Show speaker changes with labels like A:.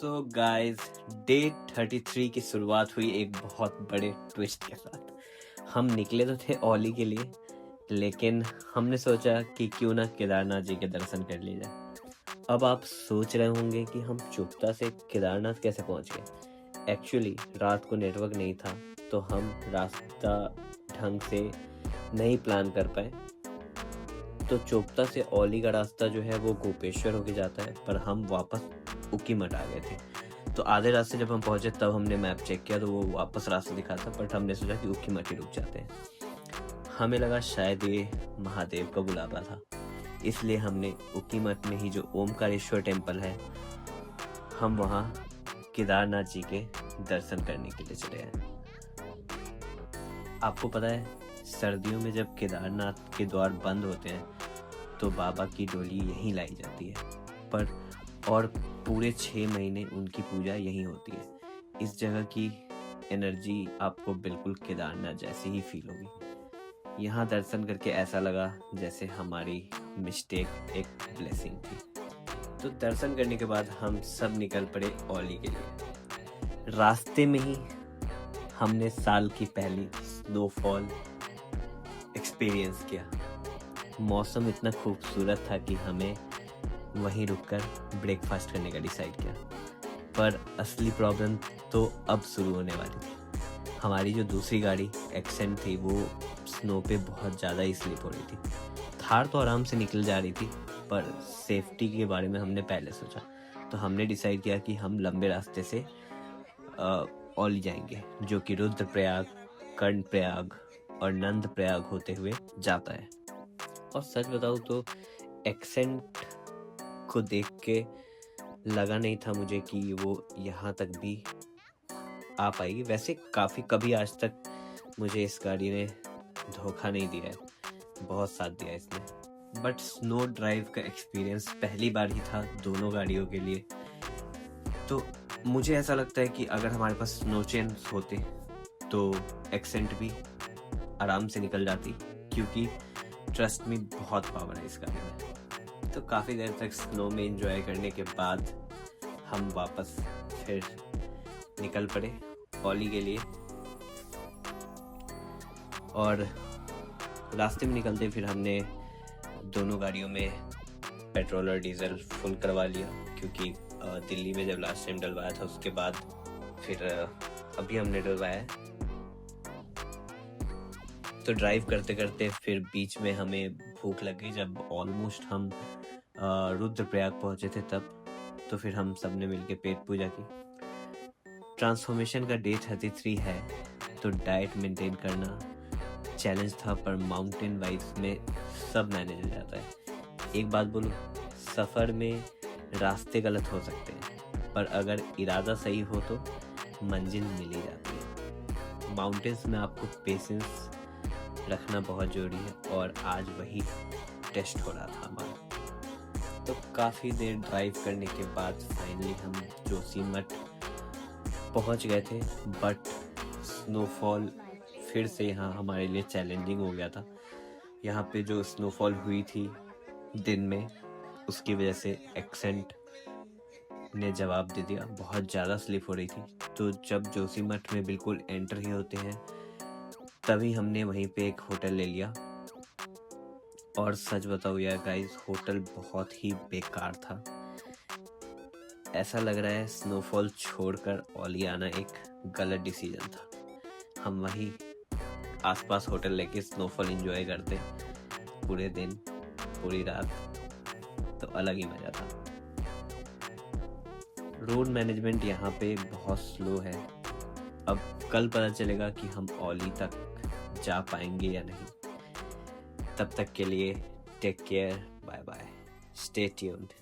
A: So guys, day 33 की शुरुआत हुई एक बहुत बड़े ट्विस्ट के साथ। हम निकले तो थे ओली के लिए, लेकिन हमने सोचा कि क्यों ना केदारनाथ जी के दर्शन कर लिए जाए। अब आप सोच रहे होंगे कि हम चुपता से केदारनाथ कैसे पहुंच गए। एक्चुअली रात को नेटवर्क नहीं था, तो हम रास्ता ढंग से नहीं प्लान कर पाए। तो चोपता से ओली का रास्ता जो है वो गोपेश्वर होके जाता है, पर हम वापस उकीमठ आ गए थे। तो आधे रास्ते जब हम पहुंचे तब हमने मैप चेक किया तो वो वापस रास्ता दिखाता, बट हमने सोचा कि उकीमठ ही रुक जाते हैं। हमें लगा शायद ये महादेव का बुलावा था, इसलिए हमने उकीमठ में ही जो ओमकारेश्वर टेम्पल है, हम वहाँ केदारनाथ जी के दर्शन करने के लिए चले गए। आपको पता है, सर्दियों में जब केदारनाथ के द्वार बंद होते हैं तो बाबा की डोली यहीं लाई जाती है, पर और पूरे 6 महीने उनकी पूजा यहीं होती है। इस जगह की एनर्जी आपको बिल्कुल केदारनाथ जैसी ही फील होगी। यहाँ दर्शन करके ऐसा लगा जैसे हमारी मिस्टेक एक ब्लेसिंग थी। तो दर्शन करने के बाद हम सब निकल पड़े ओली के लिए। रास्ते में ही हमने साल की पहली स्नोफॉल एक्सपीरियंस किया। मौसम इतना खूबसूरत था कि हमें वहीं रुककर ब्रेकफास्ट करने का डिसाइड किया। पर असली प्रॉब्लम तो अब शुरू होने वाली थी। हमारी जो दूसरी गाड़ी एक्सेंट थी वो स्नो पे बहुत ज़्यादा ही स्लिप हो रही थी। थार तो आराम से निकल जा रही थी, पर सेफ्टी के बारे में हमने पहले सोचा। तो हमने डिसाइड किया कि हम लंबे रास्ते से ओली जाएंगे, जो कि रुद्रप्रयाग, कर्णप्रयाग और नंदप्रयाग होते हुए जाता है। और सच बताऊँ तो एक्सेंट को देख के लगा नहीं था मुझे कि वो यहाँ तक भी आ पाएगी। वैसे कभी आज तक मुझे इस गाड़ी ने धोखा नहीं दिया है, बहुत साथ दिया इसने। बट स्नो ड्राइव का एक्सपीरियंस पहली बार ही था दोनों गाड़ियों के लिए। तो मुझे ऐसा लगता है कि अगर हमारे पास स्नो चेन्स होते तो एक्सेंट भी आराम से निकल जाती, क्योंकि ट्रस्ट में बहुत पावर है इस गाड़ी में। तो काफ़ी देर तक स्नो में एंजॉय करने के बाद हम वापस फिर निकल पड़े ओली के लिए। और रास्ते में निकलते फिर हमने दोनों गाड़ियों में पेट्रोल और डीजल फुल करवा लिया, क्योंकि दिल्ली में जब लास्ट टाइम डलवाया था उसके बाद फिर अभी हमने डलवाया है। तो ड्राइव करते करते फिर बीच में हमें भूख लग गई। जब ऑलमोस्ट हम रुद्रप्रयाग पहुंचे थे तब, तो फिर हम सब ने मिलकर पेट पूजा की। ट्रांसफॉर्मेशन का डे 33 है, तो डाइट मेंटेन करना चैलेंज था, पर माउंटेन वाइब्स में सब मैनेज हो जाता है। एक बात बोलूं, सफ़र में रास्ते गलत हो सकते हैं, पर अगर इरादा सही हो तो मंजिल मिल ही जाती है। माउंटेन्स में आपको पेशेंस रखना बहुत ज़रूरी है, और आज वही टेस्ट हो रहा था हमारा। तो काफ़ी देर ड्राइव करने के बाद फाइनली हम जोशीमठ पहुंच गए थे। बट स्नोफॉल फिर से यहाँ हमारे लिए चैलेंजिंग हो गया था। यहाँ पे जो स्नोफॉल हुई थी दिन में, उसकी वजह से एक्सेंट ने जवाब दे दिया। बहुत ज़्यादा स्लिप हो रही थी। तो जब जोशीमठ में बिल्कुल एंटर ही होते हैं तभी हमने वहीं पे एक होटल ले लिया। और सच बताओ यार गाइस, होटल बहुत ही बेकार था। ऐसा लग रहा है स्नोफॉल छोड़कर ओली आना एक गलत डिसीजन था। हम वहीं आसपास होटल लेके स्नोफॉल एंजॉय करते पूरे दिन पूरी रात, तो अलग ही मज़ा था। रोड मैनेजमेंट यहाँ पे बहुत स्लो है। अब कल पता चलेगा कि हम ओली तक जा पाएंगे या नहीं। तब तक के लिए take care, bye bye, stay tuned.